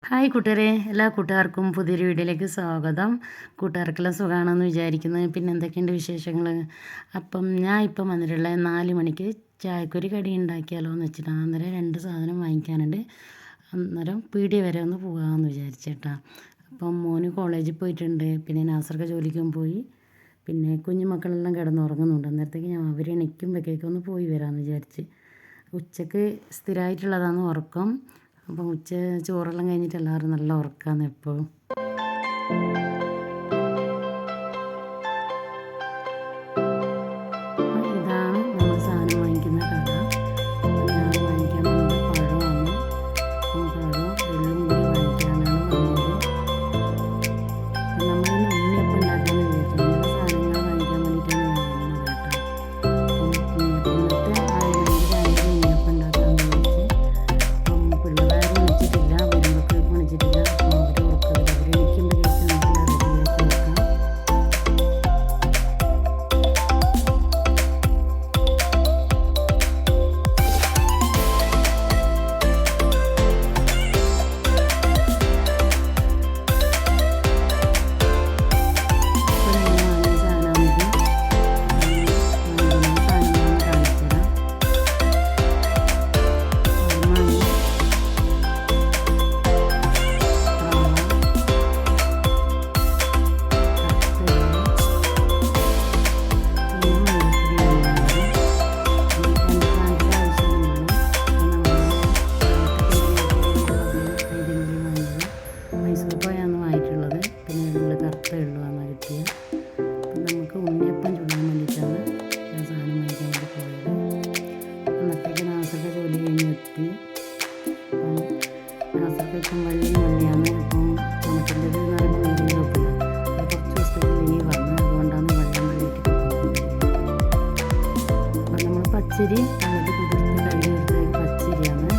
Hi കൂട്ടുകാരെ, എല്ലാ കൂട്ടുകാർക്കും പുതിയൊരു വീഡിയോയിലേക്ക് സ്വാഗതം. കൂട്ടുകാർക്കെല്ലാം സുഖമാണെന്ന് വിചാരിക്കുന്നത്. പിന്നെ എന്തൊക്കെയുണ്ട് വിശേഷങ്ങൾ? അപ്പം ഞാൻ ഇപ്പം വന്നിട്ടുള്ള 4 മണിക്ക് ചായക്കൊരു കടി ഉണ്ടാക്കിയാലോ എന്ന് വെച്ചിട്ടാണ്. അന്നേരം 2 സാധനം വാങ്ങിക്കാനുണ്ട്. അന്നേരം പീടിക വരെ ഒന്ന് പോകാമെന്ന് വിചാരിച്ചേട്ടാ. അപ്പം മോന് കോളേജിൽ പോയിട്ടുണ്ട്, പിന്നെ നാസർക്ക് ജോലിക്കും പോയി, പിന്നെ കുഞ്ഞുമക്കളെല്ലാം കിടന്നുറങ്ങുന്നുണ്ട്. അന്നേരത്തേക്ക് ഞാൻ അവർ എണീക്കുമ്പോഴേക്കൊക്കെ ഒന്ന് പോയി വരാമെന്ന് വിചാരിച്ച്. ഉച്ചക്ക് സ്ഥിരമായിട്ടുള്ളതാണ് ഉറക്കം. അപ്പം ചോറെല്ലാം കഴിഞ്ഞിട്ട് എല്ലാവരും നല്ല ഉറക്കമാണ് എപ്പോഴും. ഇതാണ് നമ്മൾ സാധനം വാങ്ങിക്കുന്ന കട. ഞാൻ വാങ്ങിക്കാൻ വന്നത് പഴമാണ്. പഴവും എള്ളും കൂടി വാങ്ങിക്കാനാണ് വന്നത്. നമ്മളിന്ന് ഉണ്ണിയപ്പം ഉണ്ടാക്കാമെന്ന് വിചാരിച്ചു. നമ്മുടെ സാധനങ്ങൾ വാങ്ങിക്കാൻ വേണ്ടിയിട്ടാണ് ഞാൻ വന്നത് കേട്ടോ. അപ്പം ഉണ്ണിയപ്പം എന്നിട്ട് 4 മണിക്ക് ചായക്ക് ഉണ്ണിയപ്പം ഉണ്ടാക്കാമെന്ന് വിചാരിച്ച്. അപ്പം പിള്ളേരും വിളിച്ചിട്ടില്ല, വരുമ്പോഴേക്ക് വിളിച്ചിട്ടില്ല. അപ്പം അവർ ഉറക്കമില്ല. അവർ എണീക്കുമ്പോഴേക്കും നമുക്കെല്ലാം റെഡിയാക്കി വെക്കാം. നമുക്ക് ഉണ്ണിയപ്പം ചുടാൻ വേണ്ടിയിട്ടാണ് ഞാൻ സാധനം വാങ്ങിക്കാൻ വേണ്ടി പോയത്. അന്നത്തേക്ക് നാസറുടെ ജോലി കഴിഞ്ഞ് എത്തി. അപ്പം നാസർക്ക് ഇപ്പം വള്ളിയാണ്. അപ്പം നമുക്കിൻ്റെത് എന്ന് പറയുമ്പോൾ നീരും നോക്കില്ല. അത് കുറച്ച് ദിവസത്തേക്ക് ലീവാണ്, അതുകൊണ്ടാണ് വെള്ളിയിട്ട് പോകുന്നത്. അപ്പം നമ്മൾ പച്ചരി വെള്ളത്തിൽ കുതിർത്ത് കഴുകി എടുത്ത പച്ചരിയാണ്.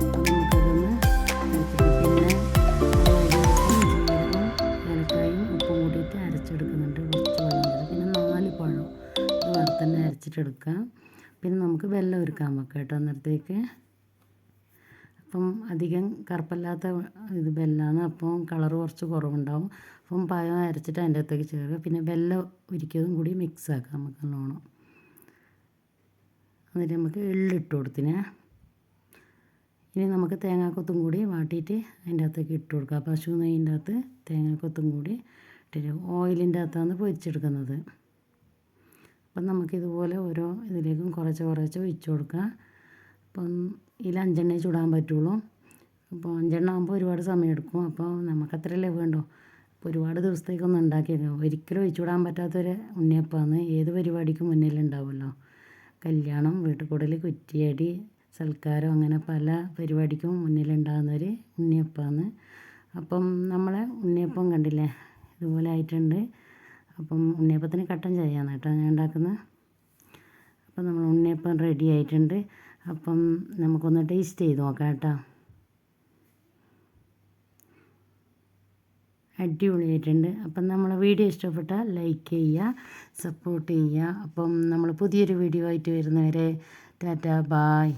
അപ്പം നമുക്കതൊന്ന് പിന്നെ ഏലക്കായും ഉപ്പും കൂടിയിട്ട് അരച്ചെടുക്കുന്നുണ്ട്. കുറച്ച് വെള്ളം, പിന്നെ 4 പഴം ഇത് വറുത്തന്നെ അരച്ചിട്ടെടുക്കാം. പിന്നെ നമുക്ക് വെള്ളം ഒരുക്കാൻ വെക്കാം കേട്ടോ അന്നേരത്തേക്ക്. അപ്പം അധികം കറുപ്പല്ലാത്ത ഇത് വെല്ലമാണ്, അപ്പം കളറ് കുറച്ച് കുറവുണ്ടാവും. അപ്പം പഴം അരച്ചിട്ട് അതിൻ്റെ അകത്തേക്ക് ചേർക്കുക. പിന്നെ വെല്ലം ഒരിക്കലും കൂടി മിക്സ് ആക്കാം നമുക്ക് നല്ലോണം. എന്നിട്ട് നമുക്ക് എള്ളിട്ട് കൊടുത്തിനെ. ഇനി നമുക്ക് തേങ്ങാക്കൊത്തും കൂടി വാട്ടിയിട്ട് അതിൻ്റെ അകത്തേക്ക് ഇട്ട് കൊടുക്കുക. പശു നെയ്യിൻ്റെ അകത്ത് തേങ്ങാക്കൊത്തും കൂടി ഇട്ടിട്ട് ഓയിലിൻ്റെ അകത്താണ് പൊരിച്ചെടുക്കുന്നത്. അപ്പം നമുക്കിതുപോലെ ഓരോ ഇതിലേക്കും കുറച്ച് ഒഴിച്ച് കൊടുക്കുക. അപ്പം ഇതിൽ 5 എണ്ണേ ചുടാൻ പറ്റുള്ളൂ. അപ്പോൾ 5 എണ്ണ ആകുമ്പോൾ ഒരുപാട് സമയം എടുക്കും. അപ്പോൾ നമുക്കത്രയല്ലേ വേണ്ടോ. അപ്പോൾ ഒരുപാട് ദിവസത്തേക്കൊന്നും ഉണ്ടാക്കിയേക്കാം. ഒരിക്കലും ഒഴിച്ചുവിടാൻ പറ്റാത്തൊരു ഉണ്ണിയപ്പമാണ്. ഏത് പരിപാടിക്കും മുന്നിലുണ്ടാവുമല്ലോ. കല്യാണം, വീട്ടുകൂടൽ, കുറ്റിയടി, സൽക്കാരം, അങ്ങനെ പല പരിപാടിക്കും മുന്നിലുണ്ടാകുന്നൊരു ഉണ്ണിയപ്പമാണ്. അപ്പം നമ്മളെ ഉണ്ണിയപ്പം കണ്ടില്ലേ, ഇതുപോലെ ആയിട്ടുണ്ട്. അപ്പം ഉണ്ണിയപ്പത്തിന് കട്ടൻ ചായയാണ് കേട്ടോ ഞാൻ ഉണ്ടാക്കുന്നത്. അപ്പം നമ്മൾ ഉണ്ണിയപ്പം റെഡി ആയിട്ടുണ്ട്. അപ്പം നമുക്കൊന്ന് ടേസ്റ്റ് ചെയ്ത് നോക്കാം കേട്ടോ. അടിപൊളിയായിട്ടുണ്ട്. അപ്പം നമ്മളെ വീഡിയോ ഇഷ്ടപ്പെട്ടാൽ ലൈക്ക് ചെയ്യുക, സപ്പോർട്ട് ചെയ്യുക. അപ്പം നമ്മൾ പുതിയൊരു വീഡിയോ ആയിട്ട് വരുന്നവരെ ടാറ്റാ ബായ്.